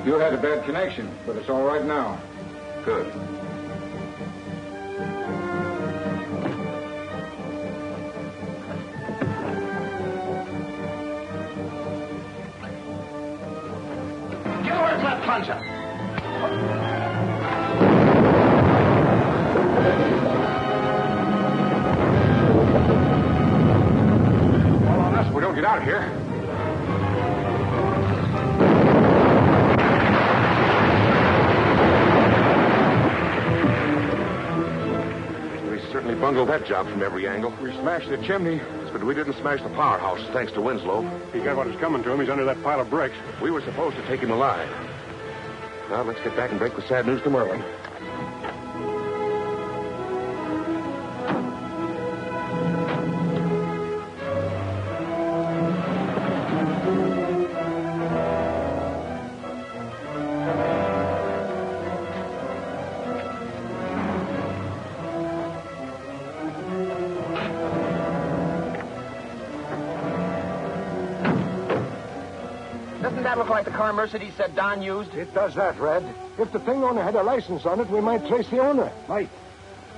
You had a bad connection, but it's all right now. Good. Get over to that plunger. All on us, we don't get out of here. Certainly bungled that job from every angle. We smashed the chimney. But we didn't smash the powerhouse, thanks to Winslow. He got what is coming to him. He's under that pile of bricks. We were supposed to take him alive. Now, let's get back and break the sad news to Merlin. Doesn't that look like the car Mercedes said Don used? It does that, Red. If the thing only had a license on it, we might trace the owner. Mike,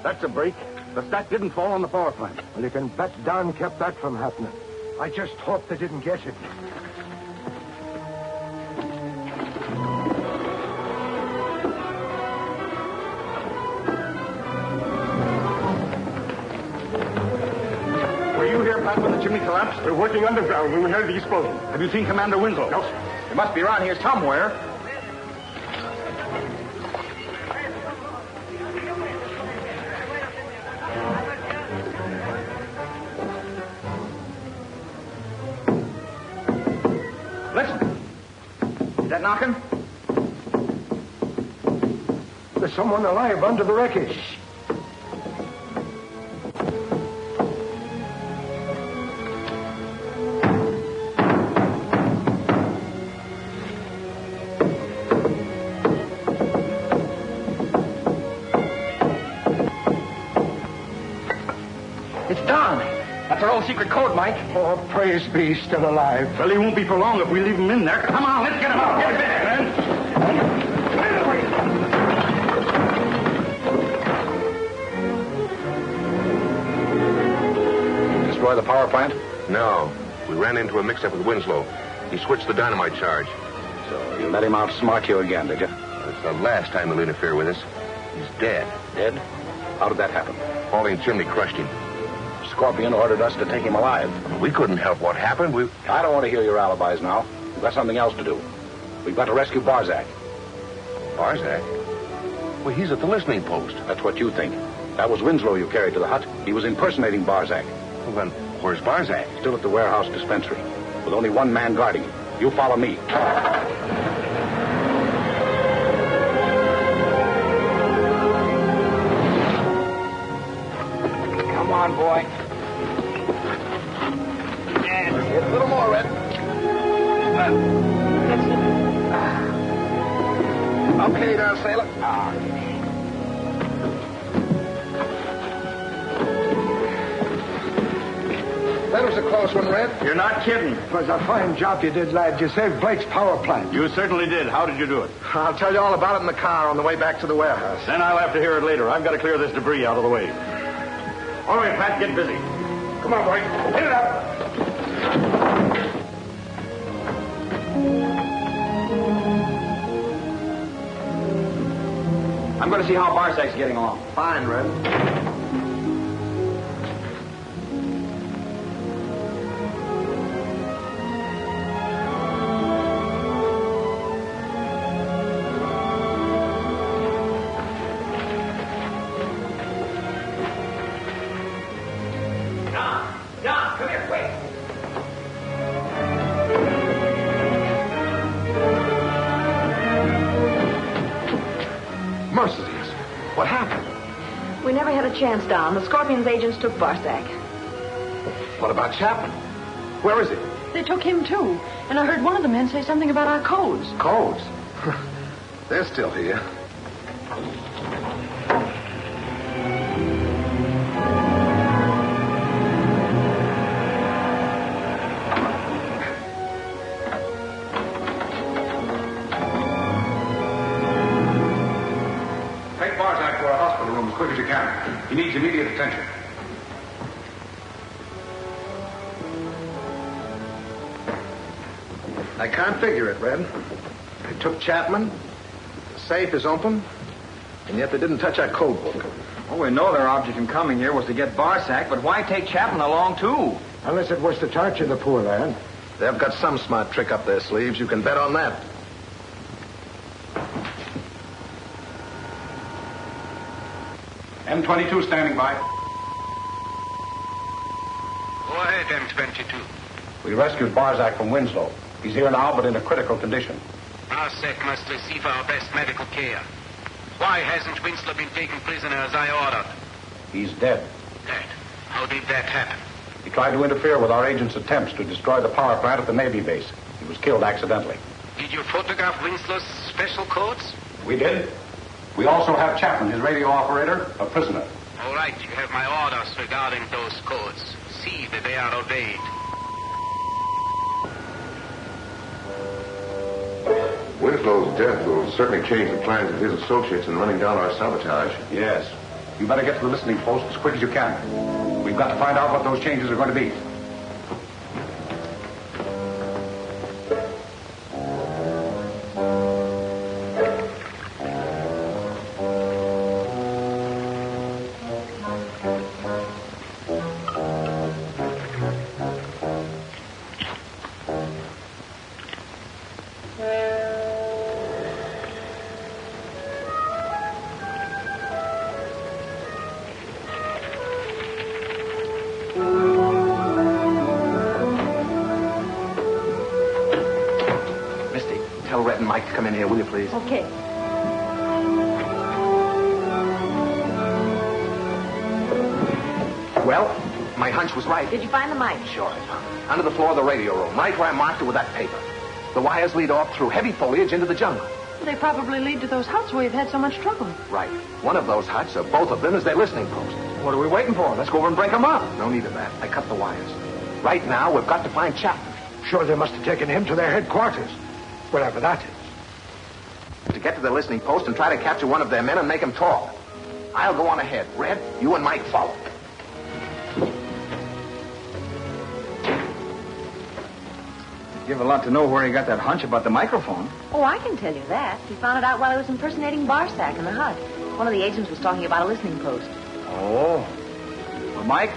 that's a break. The stack didn't fall on the power plant. Well, you can bet Don kept that from happening. I just hope they didn't get it. Were you here, Pat, when the chimney collapsed? We're working underground when we heard the explosion. Have you seen Commander Winslow? No, sir. He must be around here somewhere. Listen. Is that knocking? There's someone alive under the wreckage. It's Don. That's our old secret code, Mike. Oh, praise be, still alive. Well, he won't be for long if we leave him in there. Come on, let's get him out. Get him in there, Destroy the power plant? No. We ran into a mix-up with Winslow. He switched the dynamite charge. So you let him outsmart you again, did you? It's the last time he'll interfere with us. He's dead. Dead? How did that happen? Falling chimney crushed him. Scorpion ordered us to take him alive. We couldn't help what happened. I don't want to hear your alibis now. We've got something else to do. We've got to rescue Barzak. Barzak? Well, he's at the listening post. That's what you think. That was Winslow you carried to the hut. He was impersonating Barzak. Well, then, where's Barzak? Still at the warehouse dispensary, with only one man guarding him. You follow me. Come on, boy. Yeah, a little more, Red. Okay, now, sailor. That was a close one, Red. You're not kidding. It was a fine job you did, lad. You saved Blake's power plant. You certainly did. How did you do it? I'll tell you all about it in the car on the way back to the warehouse. Then I'll have to hear it later. I've got to clear this debris out of the way. All right, Pat, get busy. Come on, boy. Hit it up. I'm going to see how Barzak's getting along. Fine, Red. chance, Don. The Scorpion's agents took Barsack. What about Chapman? Where is he? They took him, too. And I heard one of the men say something about our codes. Codes? They're still here. Take Barsack to a hospital room as quick as you can. He needs immediate attention. I can't figure it, Red. They took Chapman. The safe is open. And yet they didn't touch our code book. Well, we know their object in coming here was to get Barsack, but why take Chapman along, too? Unless it was to torture the poor lad. They've got some smart trick up their sleeves. You can bet on that. M22 standing by. Go ahead, M22. We rescued Barsack from Winslow. He's here now, but in a critical condition. Barsack must receive our best medical care. Why hasn't Winslow been taken prisoner as I ordered? He's dead. Dead. How did that happen? He tried to interfere with our agent's attempts to destroy the power plant at the Navy base. He was killed accidentally. Did you photograph Winslow's special codes? We did. We also have Chapman, his radio operator, a prisoner. All right, you have my orders regarding those codes. See that they are obeyed. Winslow's death will certainly change the plans of his associates in running down our sabotage. Yes. You better get to the listening post as quick as you can. We've got to find out what those changes are going to be. Tell Red and Mike to come in here, will you, please? Okay. Well, my hunch was right. Did you find the mic? Sure, I found it. Under the floor of the radio room, right where I marked it with that paper. The wires lead off through heavy foliage into the jungle. They probably lead to those huts where you've had so much trouble. Right. One of those huts, or both of them, is their listening post. What are we waiting for? Let's go over and break them up. No need of that. I cut the wires. Right now, we've got to find Chapman. Sure, they must have taken him to their headquarters. Wherever that is. To get to the listening post and try to capture one of their men and make him talk. I'll go on ahead. Red, you and Mike follow. Give a lot to know where he got that hunch about the microphone. Oh, I can tell you that. He found it out while he was impersonating Barsack in the hut. One of the agents was talking about a listening post. Oh. Well, Mike,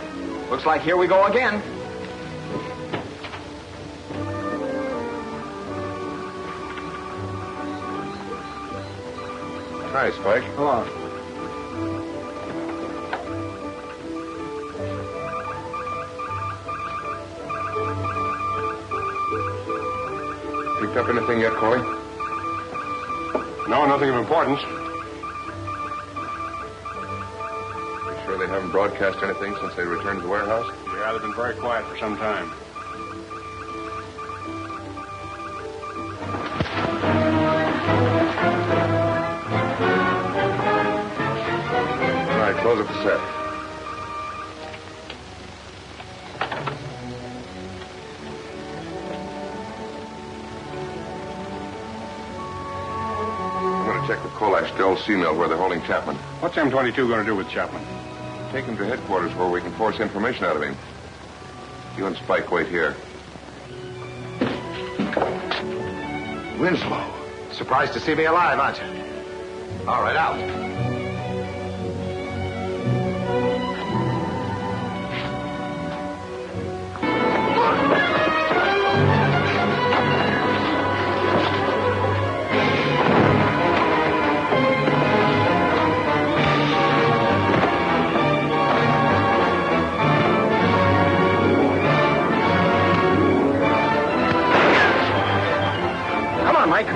looks like here we go again. Hi, Spike. Hello. Picked up anything yet, Corey? No, nothing of importance. You sure they haven't broadcast anything since they returned to the warehouse? Yeah, they've been very quiet for some time. All right, close up the set. I'm going to check with Kolash, Dell's sea mill, where they're holding Chapman. What's M22 going to do with Chapman? Take him to headquarters where we can force information out of him. You and Spike wait here. Winslow. Surprised to see me alive, aren't you? All right, out. Come on, Mike.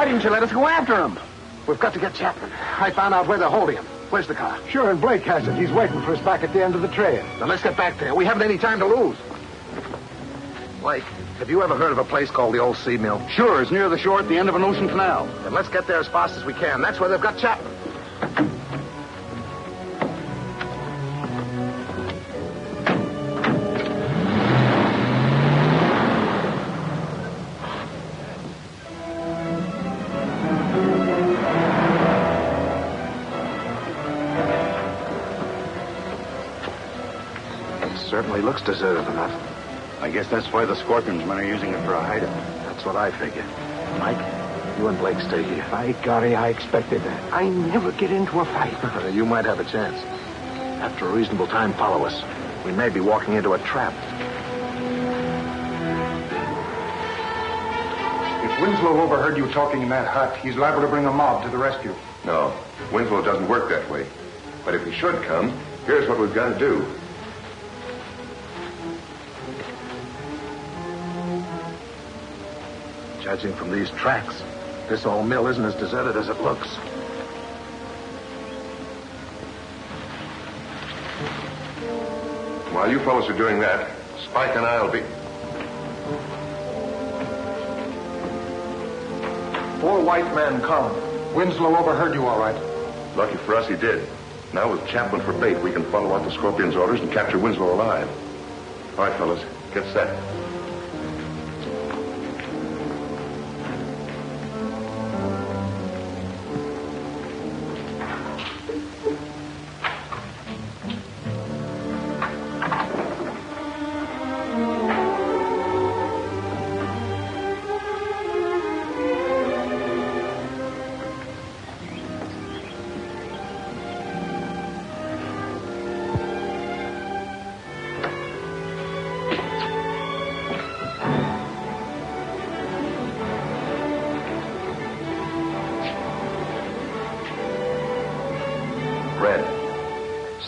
Why didn't you let us go after him? We've got to get Chapman. I found out where they're holding him. Where's the car? Sure, and Blake has it. He's waiting for us back at the end of the trail. Then let's get back there. We haven't any time to lose. Blake, have you ever heard of a place called the Old Sea Mill? Sure, it's near the shore at the end of an ocean canal. Then let's get there as fast as we can. That's where they've got Chapman. Certainly looks deserted enough. I guess that's why the Scorpions men are using it for a hideout. That's what I figured. Mike, you and Blake stay here. By golly, I expected that. I never get into a fight. You might have a chance. After a reasonable time, follow us. We may be walking into a trap. If Winslow overheard you talking in that hut, he's liable to bring a mob to the rescue. No, Winslow doesn't work that way. But if he should come, here's what we've got to do. Judging from these tracks, this old mill isn't as deserted as it looks. While you fellows are doing that, Spike and I'll be... 4 white men come. Winslow overheard you all right. Lucky for us, he did. Now with Chapman for bait, we can follow out the Scorpion's orders and capture Winslow alive. All right, fellas, get set.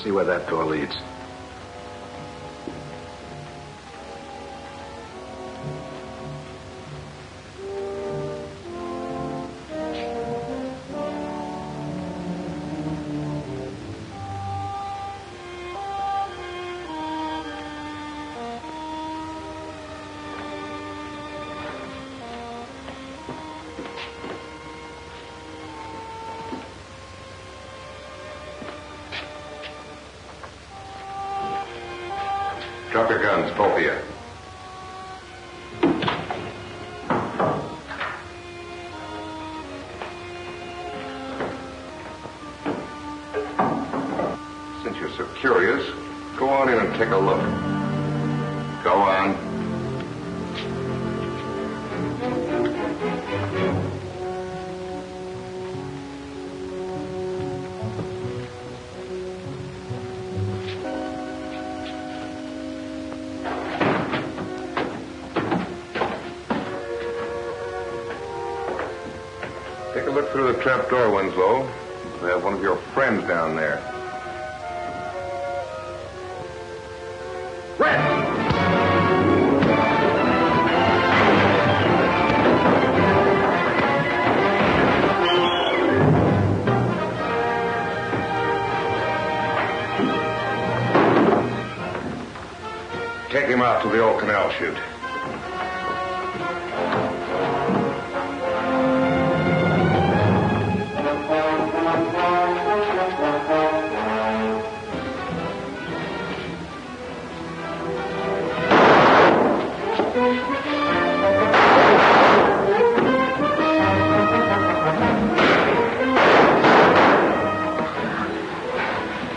See where that door leads. Drop your guns, both of you. Since you're so curious, go on in and take a look. Go on. Take a look through the trap door, Winslow. We have one of your friends down there. Take him out to the old canal chute.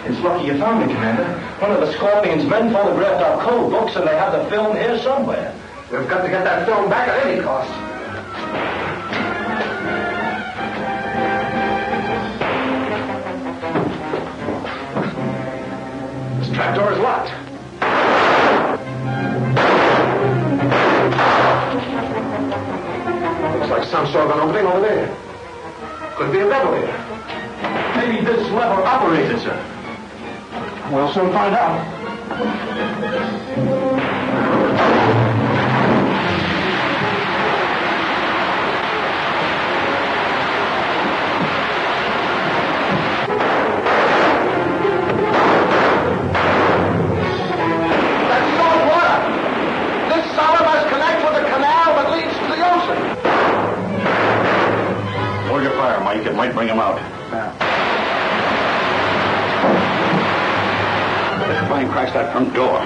It's lucky you found me, Commander. One of the Scorpion's men photographed our code books, and they have the film here somewhere. We've got to get that film back at any cost. This trapdoor is locked. Looks like some sort of an opening over there. Could be a ventilator. Maybe this lever operated, sir. We'll soon find out. try and crash that front door.